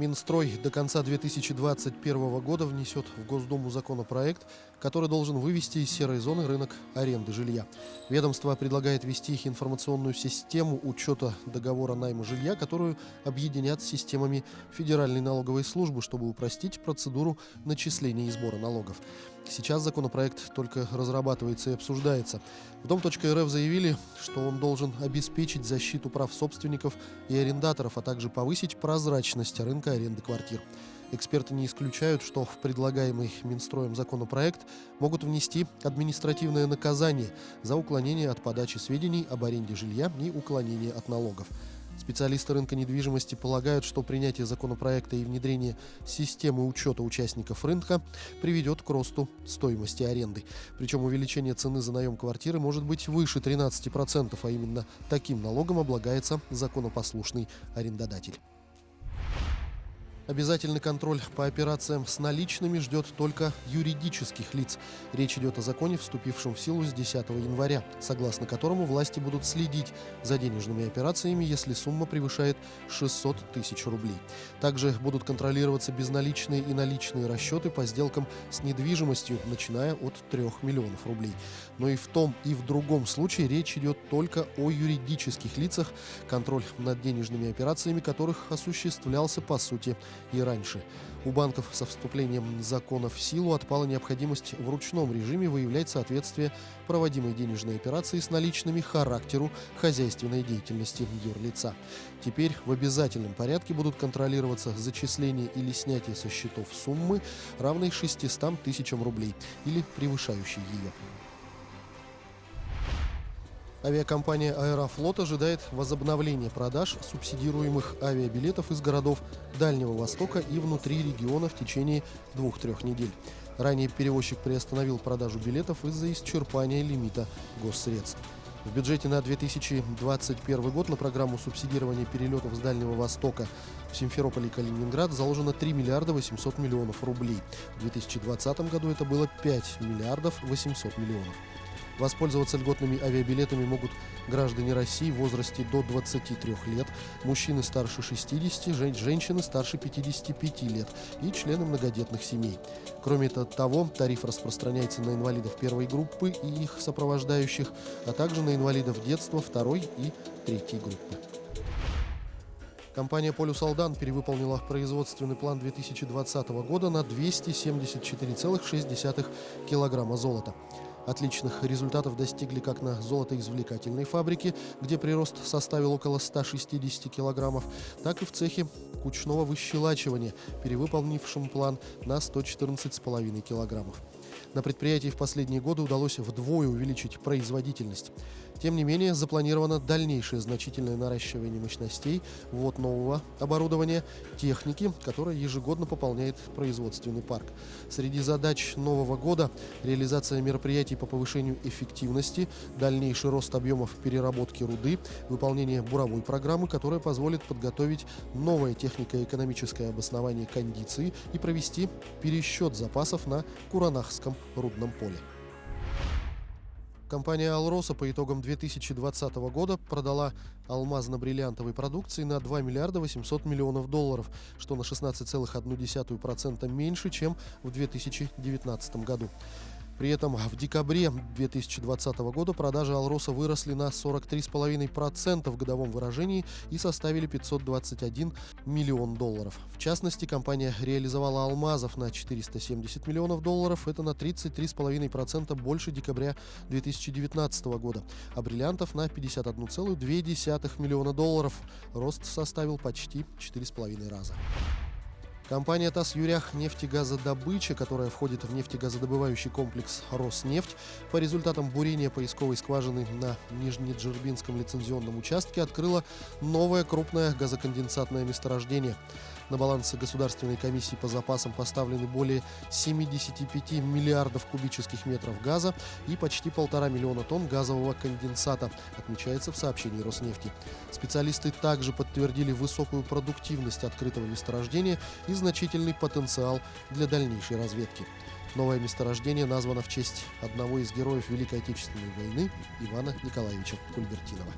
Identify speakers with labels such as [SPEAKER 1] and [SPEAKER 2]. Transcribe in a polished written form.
[SPEAKER 1] Минстрой до конца 2021 года внесет в Госдуму законопроект, который должен вывести из серой зоны рынок аренды жилья. Ведомство предлагает ввести информационную систему учета договора найма жилья, которую объединят с системами Федеральной налоговой службы, чтобы упростить процедуру начисления и сбора налогов. Сейчас законопроект только разрабатывается и обсуждается. В Дом.рф заявили, что он должен обеспечить защиту прав собственников и арендаторов, а также повысить прозрачность рынка аренды квартир. Эксперты не исключают, что в предлагаемый Минстроем законопроект могут внести административное наказание за уклонение от подачи сведений об аренде жилья и уклонение от налогов. Специалисты рынка недвижимости полагают, что принятие законопроекта и внедрение системы учета участников рынка приведет к росту стоимости аренды. Причем увеличение цены за наем квартиры может быть выше 13%, а именно таким налогом облагается законопослушный арендодатель. Обязательный контроль по операциям с наличными ждет только юридических лиц. Речь идет о законе, вступившем в силу с 10 января, согласно которому власти будут следить за денежными операциями, если сумма превышает 600 тысяч рублей. Также будут контролироваться безналичные и наличные расчеты по сделкам с недвижимостью, начиная от 3 миллионов рублей. Но и в том, и в другом случае речь идет только о юридических лицах, контроль над денежными операциями которых осуществлялся по сути и раньше. У банков со вступлением закона в силу отпала необходимость в ручном режиме выявлять соответствие проводимой денежной операции с наличными характеру хозяйственной деятельности юрлица. Теперь в обязательном порядке будут контролироваться зачисление или снятие со счетов суммы, равной 600 тысячам рублей или превышающей ее. Авиакомпания «Аэрофлот» ожидает возобновления продаж субсидируемых авиабилетов из городов Дальнего Востока и внутри региона в течение 2-3 недель. Ранее перевозчик приостановил продажу билетов из-за исчерпания лимита госсредств. В бюджете на 2021 год на программу субсидирования перелетов с Дальнего Востока в Симферополь и Калининград заложено 3 миллиарда 800 миллионов рублей. В 2020 году это было 5 миллиардов 800 миллионов. Воспользоваться льготными авиабилетами могут граждане России в возрасте до 23 лет, мужчины старше 60, женщины старше 55 лет и члены многодетных семей. Кроме того, тариф распространяется на инвалидов первой группы и их сопровождающих, а также на инвалидов детства второй и третьей группы. Компания «Полюс Алдан» перевыполнила производственный план 2020 года на 274,6 килограмма золота. Отличных результатов достигли как на золотоизвлекательной фабрике, где прирост составил около 160 килограммов, так и в цехе кучного выщелачивания, перевыполнившем план на 114,5 килограммов. На предприятии в последние годы удалось вдвое увеличить производительность. Тем не менее, запланировано дальнейшее значительное наращивание мощностей, ввод нового оборудования, техники, которая ежегодно пополняет производственный парк. Среди задач нового года – реализация мероприятий по повышению эффективности, дальнейший рост объемов переработки руды, выполнение буровой программы, которая позволит подготовить новое технико-экономическое обоснование кондиции и провести пересчет запасов на Куранахском рудном поле. Компания «Алроса» по итогам 2020 года продала алмазно-бриллиантовой продукции на 2 миллиарда 800 миллионов долларов, что на 16,1% меньше, чем в 2019 году. При этом в декабре 2020 года продажи «Алроса» выросли на 43,5% в годовом выражении и составили 521 миллион долларов. В частности, компания реализовала алмазов на 470 миллионов долларов, это на 33,5% больше декабря 2019 года, а бриллиантов на 51,2 миллиона долларов. Рост составил почти 4,5 раза. Компания «Тасюрях нефтегазодобыча», которая входит в нефтегазодобывающий комплекс «Роснефть», по результатам бурения поисковой скважины на Нижнеджербинском лицензионном участке открыла новое крупное газоконденсатное месторождение. На баланс Государственной комиссии по запасам поставлены более 75 миллиардов кубических метров газа и почти 1,5 миллиона тонн газового конденсата, отмечается в сообщении Роснефти. Специалисты также подтвердили высокую продуктивность открытого месторождения и значительный потенциал для дальнейшей разведки. Новое месторождение названо в честь одного из героев Великой Отечественной войны Ивана Николаевича Кульбертинова.